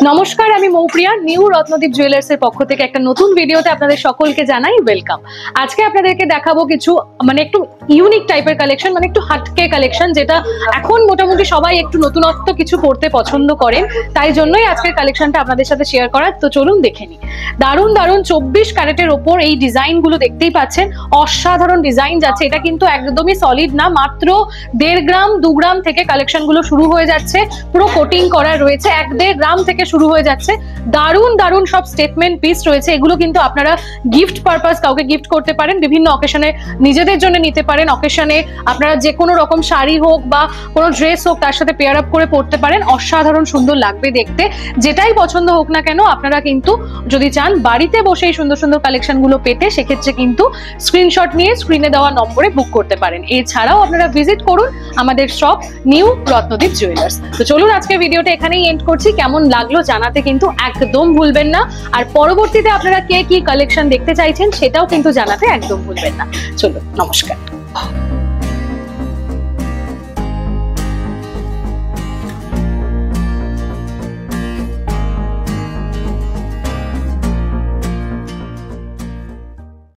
নমস্কার, আমি Moupriya. New Ratnadeep jewellers এর পক্ষ থেকে একটা নতুন ভিডিওতে আপনাদের সকলকে জানাই ওয়েলকাম। আজকে আপনাদেরকে দেখাবো কিছু একটু ইউনিক টাইপের কালেকশন, একটু হাটকে কালেকশন, যেটা এখন মোটামুটি সবাই একটু নতুনত্ব কিছু পড়তে পছন্দ করেন, তাই জন্যই আজকের কালেকশনটা আপনাদের সাথে শেয়ার করার। তো চলুন দেখে নিই। দারুণ দারুণ 24 ক্যারেটের ওপর এই ডিজাইন গুলো দেখতেই পাচ্ছেন, অসাধারণ ডিজাইন যাচ্ছে। এটা কিন্তু একদমই সলিড না, মাত্র 1.5 গ্রাম 2 গ্রাম থেকে কালেকশন গুলো শুরু হয়ে যাচ্ছে। পুরো কোটিং করা রয়েছে, 1.5 গ্রাম থেকে শুরু হয়ে যাচ্ছে। দারুণ দারুণ সব স্টেটমেন্ট পিস রয়েছে। এগুলো কিন্তু আপনারা গিফট পারপাস কাউকে গিফট করতে পারেন, বিভিন্ন অকেশনে নিজেদের জন্য নিতে পারেন। অকেশনে আপনারা যে কোনো রকম শাড়ি হোক বা কোনো ড্রেস হোক তার সাথে পেয়ার আপ করে পড়তে পারেন। অসাধারণ সুন্দর লাগবে দেখতে। যেটাই পছন্দ হোক না কেন, আপনারা কিন্তু যদি চান বাড়িতে বসে এই সুন্দর সুন্দর কালেকশন গুলো পেতে, সেক্ষেত্রে কিন্তু স্ক্রিনশট নিয়ে স্ক্রিনে দেওয়া নম্বরে বুক করতে পারেন। এছাড়াও আপনারা ভিজিট করুন আমাদের শপ নিউ রত্নদীপ জুয়েলার্স। তো চলুন আজকের ভিডিওটা এখানেই এন্ড করছি। কেমন লাগলো জানাতে কিন্তু একদম ভুলবেন না, আর পরবর্তীতে আপনারা কে কি কালেকশন দেখতে চাইছেন সেটাও কিন্তু জানাতে একদম ভুলবেন না। চলুন, নমস্কার।